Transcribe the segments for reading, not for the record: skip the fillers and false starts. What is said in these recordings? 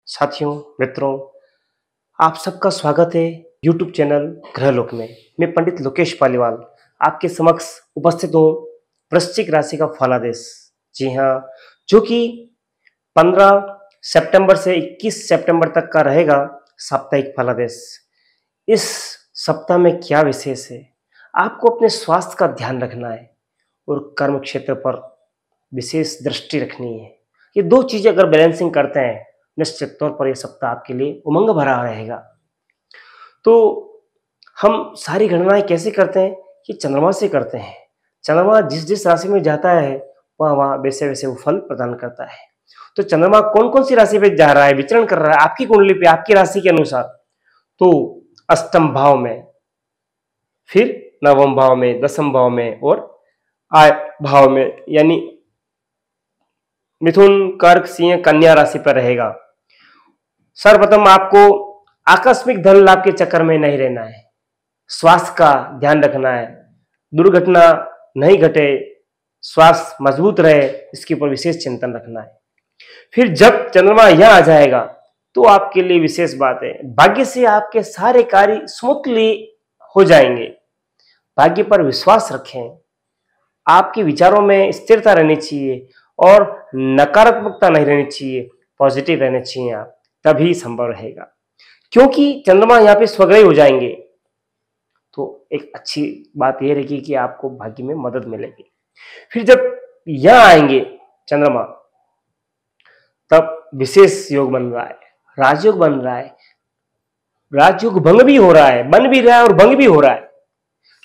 साथियों, मित्रों, आप सबका स्वागत है YouTube चैनल ग्रहलोक में। मैं पंडित लोकेश पालीवाल आपके समक्ष उपस्थित हूँ वृश्चिक राशि का फलादेश। जी हाँ, जो कि 15 सितंबर से 21 सितंबर तक का रहेगा साप्ताहिक फलादेश। इस सप्ताह में क्या विशेष है? आपको अपने स्वास्थ्य का ध्यान रखना है और कर्म क्षेत्र पर विशेष दृष्टि रखनी है। ये दो चीजें अगर बैलेंसिंग करते हैं, निश्चित तौर पर यह सप्ताह आपके लिए उमंग भरा रहेगा। तो हम सारी गणनाएं कैसे करते हैं? कि चंद्रमा से करते हैं। चंद्रमा जिस जिस राशि में जाता है वह वहां वैसे वैसे वो फल प्रदान करता है। तो चंद्रमा कौन कौन सी राशि पे जा रहा है, विचरण कर रहा है आपकी कुंडली पे, आपकी राशि के अनुसार? तो अष्टम भाव में, फिर नवम भाव में, दसम भाव में और आय भाव में, यानी मिथुन, कर्क, सिंह, कन्या राशि पर रहेगा। सर्वप्रथम आपको आकस्मिक धन लाभ के चक्कर में नहीं रहना है। स्वास्थ्य का ध्यान रखना है, दुर्घटना नहीं घटे, स्वास्थ्य मजबूत रहे, इसके ऊपर विशेष चिंतन रखना है। फिर जब चंद्रमा यहां आ जाएगा तो आपके लिए विशेष बात है, भाग्य से आपके सारे कार्य स्मूथली हो जाएंगे। भाग्य पर विश्वास रखें, आपके विचारों में स्थिरता रहनी चाहिए और नकारात्मकता नहीं रहनी चाहिए, पॉजिटिव रहने चाहिए आप, तभी संभव रहेगा। क्योंकि चंद्रमा यहाँ पे स्वग्रही हो जाएंगे तो एक अच्छी बात यह रहेगी कि आपको भाग्य में मदद मिलेगी। फिर जब यहां आएंगे चंद्रमा, तब विशेष योग बन रहा है, राजयोग बन रहा है। राजयोग भंग भी हो रहा है, बन भी रहा है और भंग भी हो रहा है।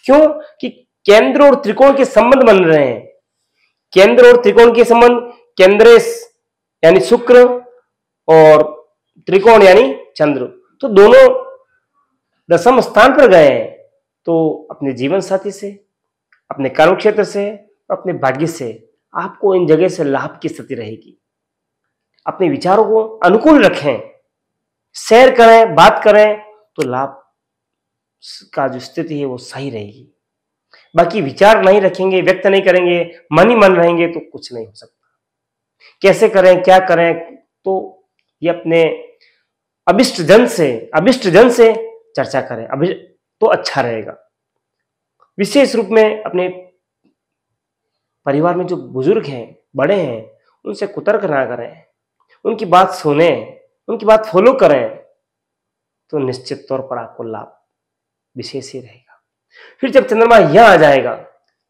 क्यों? कि केंद्र और त्रिकोण के संबंध बन रहे हैं। केंद्र और त्रिकोण के संबंध, केंद्रेश यानी शुक्र और त्रिकोण यानी चंद्र, तो दोनों दसम स्थान पर गए हैं। तो अपने जीवन साथी से, अपने कर्म क्षेत्र से, अपने भाग्य से आपको इन जगह से लाभ की स्थिति रहेगी। अपने विचारों को अनुकूल रखें, शेयर करें, बात करें तो लाभ का जो स्थिति है वो सही रहेगी। बाकी विचार नहीं रखेंगे, व्यक्त नहीं करेंगे, मन ही मन रहेंगे तो कुछ नहीं हो सकता। कैसे करें, क्या करें, तो ये अपने अभिष्ट जन से चर्चा करें, अभी तो अच्छा रहेगा। विशेष रूप में अपने परिवार में जो बुजुर्ग हैं, बड़े हैं, उनसे कुतर्क ना करें, उनकी बात सुने, उनकी बात फॉलो करें, तो निश्चित तौर पर आपको लाभ विशेष ही रहेगा। फिर जब चंद्रमा यहां आ जाएगा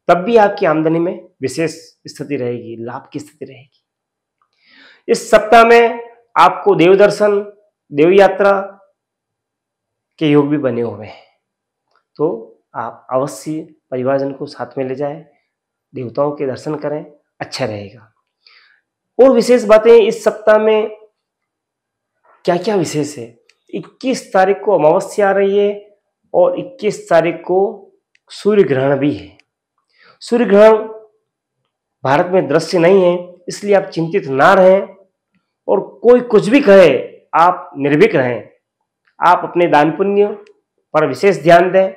तब भी आपकी आमदनी में विशेष स्थिति रहेगी, लाभ की स्थिति रहेगी। इस सप्ताह में आपको देव दर्शन, देव यात्रा के योग भी बने हुए हैं, तो आप अवश्य परिवारजन को साथ में ले जाएं, देवताओं के दर्शन करें, अच्छा रहेगा। और विशेष बातें इस सप्ताह में क्या क्या विशेष है? 21 तारीख को अमावस्या आ रही है और 21 तारीख को सूर्य ग्रहण भी है। सूर्य ग्रहण भारत में दृश्य नहीं है, इसलिए आप चिंतित ना रहें और कोई कुछ भी कहे आप निर्भीक रहें। आप अपने दान पुण्य पर विशेष ध्यान दें।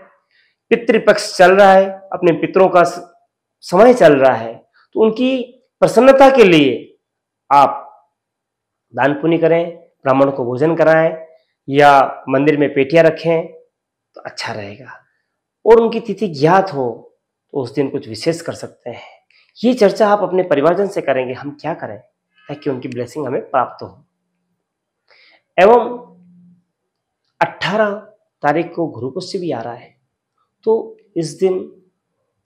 पितृपक्ष चल रहा है, अपने पितरों का समय चल रहा है, तो उनकी प्रसन्नता के लिए आप दान पुण्य करें, ब्राह्मण को भोजन कराएं या मंदिर में पेटियां रखें तो अच्छा रहेगा। और उनकी तिथि ज्ञात हो तो उस दिन कुछ विशेष कर सकते हैं। ये चर्चा आप अपने परिवारजन से करेंगे, हम क्या करें ताकि उनकी ब्लेसिंग हमें प्राप्त हो। एवं 18 तारीख को गुरु पुष्य भी आ रहा है, तो इस दिन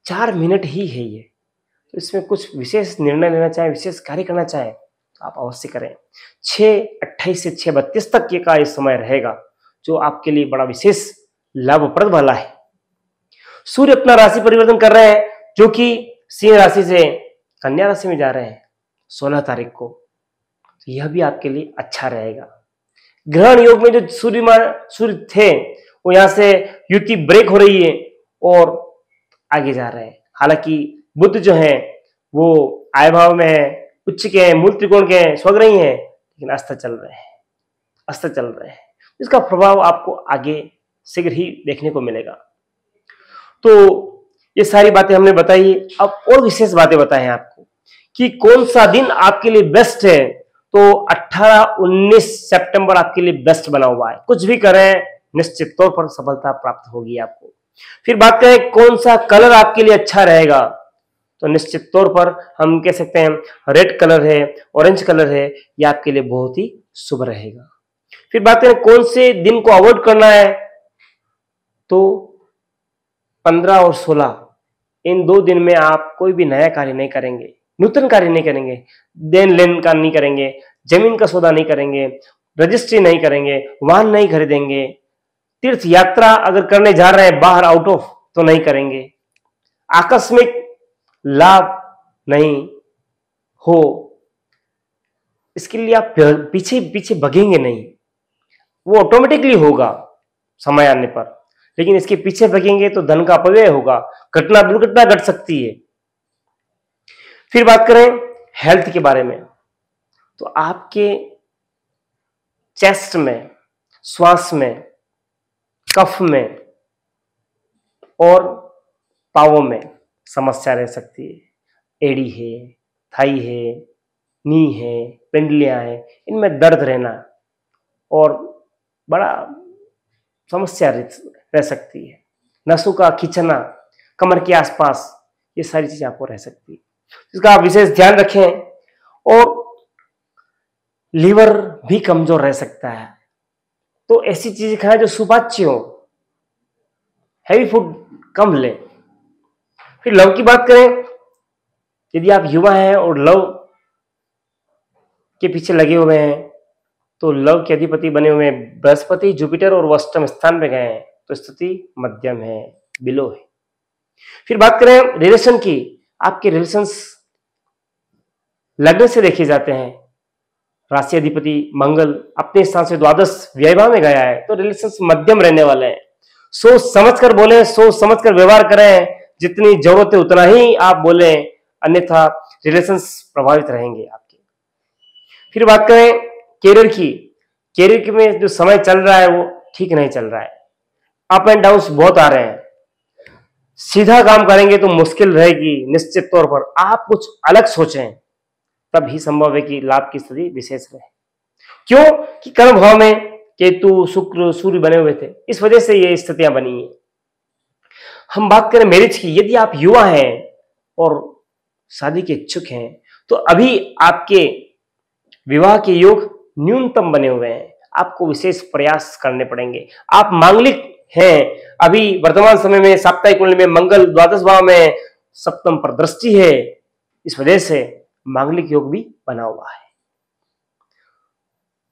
4 मिनट ही है ये, तो इसमें कुछ विशेष निर्णय लेना चाहें, विशेष कार्य करना चाहें तो आप अवश्य करें। 6:28 से 6:32 तक ये का ये समय रहेगा, जो आपके लिए बड़ा विशेष लाभप्रद वाला है। सूर्य अपना राशि परिवर्तन कर रहे हैं, जो कि सिंह राशि से कन्या राशि में जा रहे हैं 16 तारीख को, तो यह भी आपके लिए अच्छा रहेगा। ग्रहण योग में जो सूर्य थे वो यहां से युति ब्रेक हो रही है और आगे जा रहे हैं। हालांकि बुध जो है वो आय भाव में है, उच्च के हैं, मूल त्रिकोण के हैं, स्वग्रही हैं, लेकिन अस्त चल रहे हैं। इसका प्रभाव आपको आगे शीघ्र ही देखने को मिलेगा। तो ये सारी बातें हमने बताई। अब और विशेष बातें बताएं आपको कि कौन सा दिन आपके लिए बेस्ट है, तो 18-19 सितंबर आपके लिए बेस्ट बना हुआ है। कुछ भी करें निश्चित तौर पर सफलता प्राप्त होगी आपको। फिर बात करें कौन सा कलर आपके लिए अच्छा रहेगा, तो निश्चित तौर पर हम कह सकते हैं रेड कलर है, ऑरेंज कलर है, ये आपके लिए बहुत ही शुभ रहेगा। फिर बात करें कौन से दिन को अवॉइड करना है, तो 15 और 16 इन 2 दिन में आप कोई भी नया कार्य नहीं करेंगे, नूतन कार्य नहीं करेंगे, देन लेन का नहीं करेंगे, जमीन का सौदा नहीं करेंगे, रजिस्ट्री नहीं करेंगे, वाहन नहीं खरीदेंगे, तीर्थ यात्रा अगर करने जा रहे हैं बाहर आउट ऑफ तो नहीं करेंगे, आकस्मिक लाभ नहीं हो इसके लिए आप पीछे पीछे भगेंगे नहीं, वो ऑटोमेटिकली होगा समय आने पर, लेकिन इसके पीछे भगेंगे तो धन का अपव्यय होगा, घटना दुर्घटना घट सकती है। फिर बात करें हेल्थ के बारे में, तो आपके चेस्ट में, श्वास में, कफ में और पावों में समस्या रह सकती है। एड़ी है, थाई है, नी है, पिंडलियां है, इनमें दर्द रहना और बड़ा समस्या रह सकती है। नसों का खींचना, कमर के आसपास, ये सारी चीजें आपको रह सकती है, इसका आप विशेष ध्यान रखें। और लीवर भी कमजोर रह सकता है, तो ऐसी चीजें खाएं जो सुपाच्य हो, हैवी फूड कम लें। फिर लव की बात करें, यदि आप युवा हैं और लव के पीछे लगे हुए हैं, तो लव के अधिपति बने हुए हैं बृहस्पति, जुपिटर और अष्टम स्थान पे गए हैं, तो स्थिति मध्यम है, बिलो है। फिर बात करें रिलेशन की, आपके रिलेशंस लग्न से देखे जाते हैं, राशि अधिपति मंगल अपने स्थान से द्वादश व्ययभाव में गया है, तो रिलेशंस मध्यम रहने वाले हैं। सोच समझकर बोलें, सोच समझकर व्यवहार करें, जितनी जरूरत है उतना ही आप बोलें, अन्यथा रिलेशंस प्रभावित रहेंगे आपके। फिर बात करें कैरियर की, कैरियर में जो समय चल रहा है वो ठीक नहीं चल रहा है, अप एंड डाउन बहुत आ रहे हैं। सीधा काम करेंगे तो मुश्किल रहेगी, निश्चित तौर पर आप कुछ अलग सोचें, तब ही संभव है कि लाभ की स्थिति विशेष रहे। क्यों कि कर्म भाव में केतु, शुक्र, सूर्य बने हुए थे, इस वजह से ये स्थितियां बनी है। हम बात करें मैरिज की, यदि आप युवा हैं और शादी के इच्छुक हैं, तो अभी आपके विवाह के योग न्यूनतम बने हुए हैं, आपको विशेष प्रयास करने पड़ेंगे। आप मांगलिक हैं, अभी वर्तमान समय में साप्ताहिक कुंडली में मंगल द्वादश भाव में सप्तम पर दृष्टि है, इस वजह से मांगलिक योग भी बना हुआ है।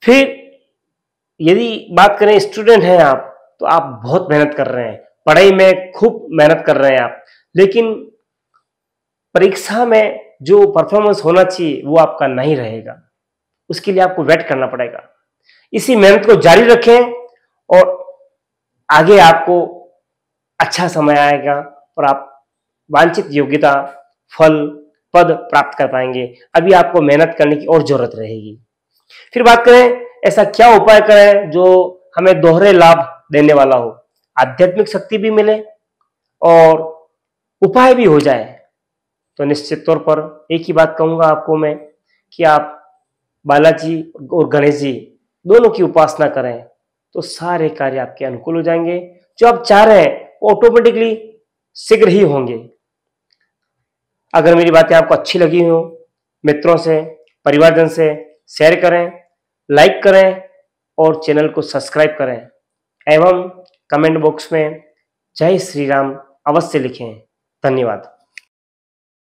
फिर यदि बात करें स्टूडेंट हैं आप, तो आप बहुत मेहनत कर रहे हैं, पढ़ाई में खूब मेहनत कर रहे हैं आप, लेकिन परीक्षा में जो परफॉर्मेंस होना चाहिए वो आपका नहीं रहेगा, उसके लिए आपको वेट करना पड़ेगा। इसी मेहनत को जारी रखें और आगे आपको अच्छा समय आएगा और आप वांछित योग्यता, फल, पद प्राप्त कर पाएंगे। अभी आपको मेहनत करने की और जरूरत रहेगी। फिर बात करें ऐसा क्या उपाय करें जो हमें दोहरे लाभ देने वाला हो, आध्यात्मिक शक्ति भी मिले और उपाय भी हो जाए, तो निश्चित तौर पर एक ही बात कहूंगा आपको मैं कि आप बालाजी और गणेश जी दोनों की उपासना करें, तो सारे कार्य आपके अनुकूल हो जाएंगे। जो आप चाह रहे हैं वो ऑटोमेटिकली शीघ्र ही होंगे। अगर मेरी बातें आपको अच्छी लगी हो, मित्रों से, परिवारजन से शेयर करें, लाइक करें और चैनल को सब्सक्राइब करें एवं कमेंट बॉक्स में जय श्री राम अवश्य लिखें। धन्यवाद।